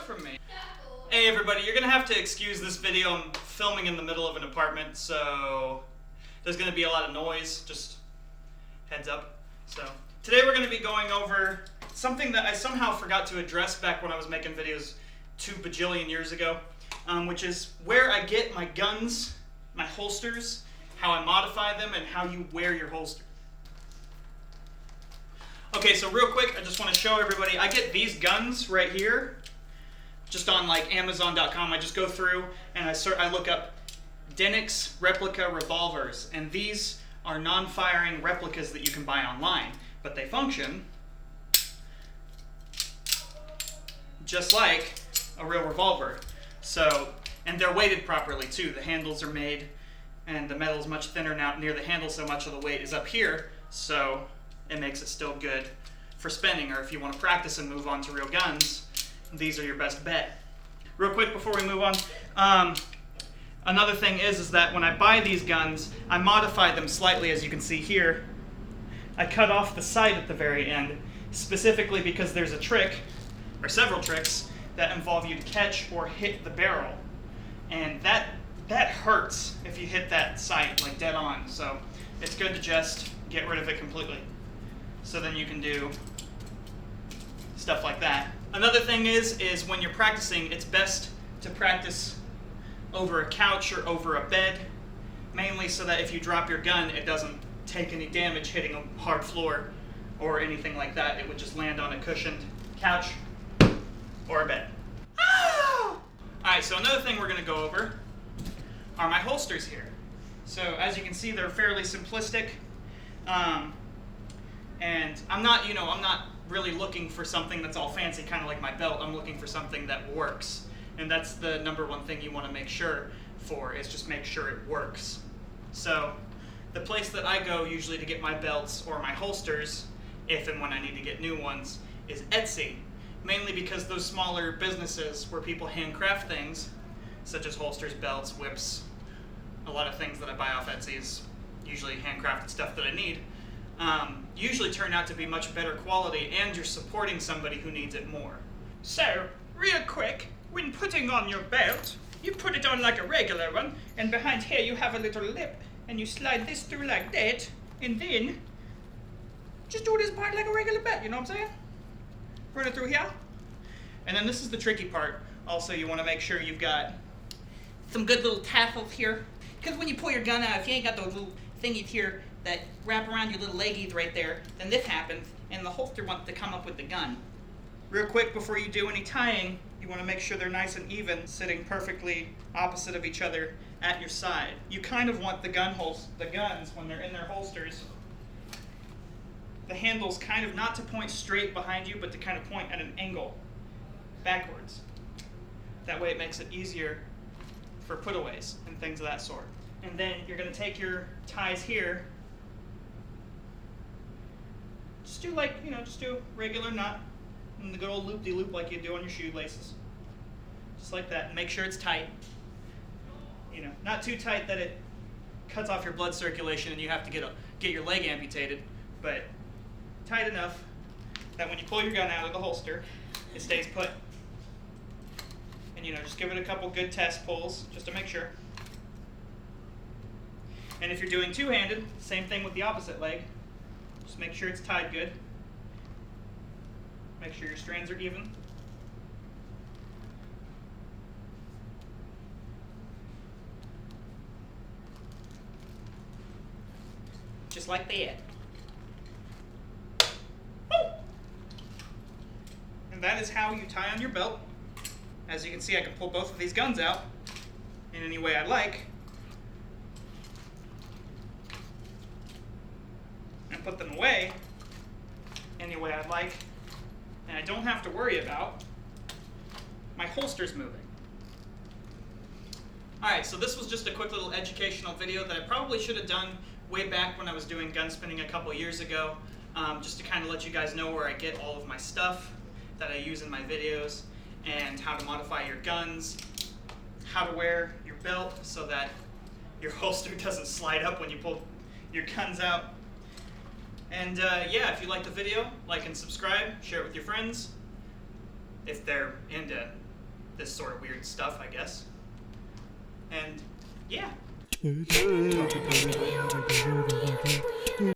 from me. Hey everybody, you're gonna have to excuse this video. I'm filming in the middle of an apartment, so there's gonna be a lot of noise, just heads up. So today we're gonna be going over something that I somehow forgot to address back when I was making videos 2 bajillion years ago, which is where I get my guns, my holsters, how I modify them, and how you wear your holster. Okay, so real quick, I just want to show everybody, I get these guns right here, just on like Amazon.com. I just go through and I look up Denix Replica revolvers, and these are non-firing replicas that you can buy online, but they function just like a real revolver. So, and they're weighted properly too. The handles are made, and the metal is much thinner now near the handle, so much of the weight is up here, so it makes it still good for spending, or if you want to practice and move on to real guns, these are your best bet. Real quick before we move on, another thing is that when I buy these guns, I modify them slightly, as you can see here. I cut off the sight at the very end, specifically because there's a trick, or several tricks, that involve you to catch or hit the barrel. And that hurts if you hit that sight, like dead on. So it's good to just get rid of it completely. So then you can do stuff like that. Another thing is when you're practicing, it's best to practice over a couch or over a bed, mainly so that if you drop your gun, it doesn't take any damage hitting a hard floor or anything like that. It would just land on a cushioned couch or a bed. Alright, so another thing we're going to go over are my holsters here. So as you can see, they're fairly simplistic. And I'm not really looking for something that's all fancy, kind of like my belt. I'm looking for something that works. And that's the number one thing you want to make sure for, is just make sure it works. So the place that I go usually to get my belts or my holsters, if and when I need to get new ones, is Etsy. Mainly because those smaller businesses where people handcraft things, such as holsters, belts, whips, a lot of things that I buy off Etsy is usually handcrafted stuff that I need, usually turn out to be much better quality, and you're supporting somebody who needs it more. So, real quick, when putting on your belt, you put it on like a regular one, and behind here you have a little lip, and you slide this through like that, and then just do this part like a regular belt, you know what I'm saying? Run it through here. And then this is the tricky part. Also, you want to make sure you've got some good little tassels here. Because when you pull your gun out, if you ain't got those little thingies here that wrap around your little leggies right there, then this happens, and the holster wants to come up with the gun. Real quick, before you do any tying, you want to make sure they're nice and even, sitting perfectly opposite of each other at your side. You kind of want the guns, when they're in their holsters, the handles kind of not to point straight behind you, but to kind of point at an angle backwards. That way it makes it easier for putaways and things of that sort. And then you're going to take your ties here. Just do just do a regular knot and the good old loop-de-loop like you do on your shoelaces. Just like that. And make sure it's tight. Not too tight that it cuts off your blood circulation and you have to get your leg amputated, but tight enough that when you pull your gun out of the holster, it stays put. And just give it a couple good test pulls just to make sure. And if you're doing two-handed, same thing with the opposite leg. Just make sure it's tied good. Make sure your strands are even. Just like that. And that is how you tie on your belt. As you can see, I can pull both of these guns out in any way I like and put them away any way I like, and I don't have to worry about my holsters moving. Alright, so this was just a quick little educational video that I probably should have done way back when I was doing gun spinning a couple years ago, just to kind of let you guys know where I get all of my stuff that I use in my videos, and how to modify your guns, how to wear your belt so that your holster doesn't slide up when you pull your guns out. And yeah, if you liked the video, like and subscribe, share it with your friends if they're into this sort of weird stuff, I guess. And yeah.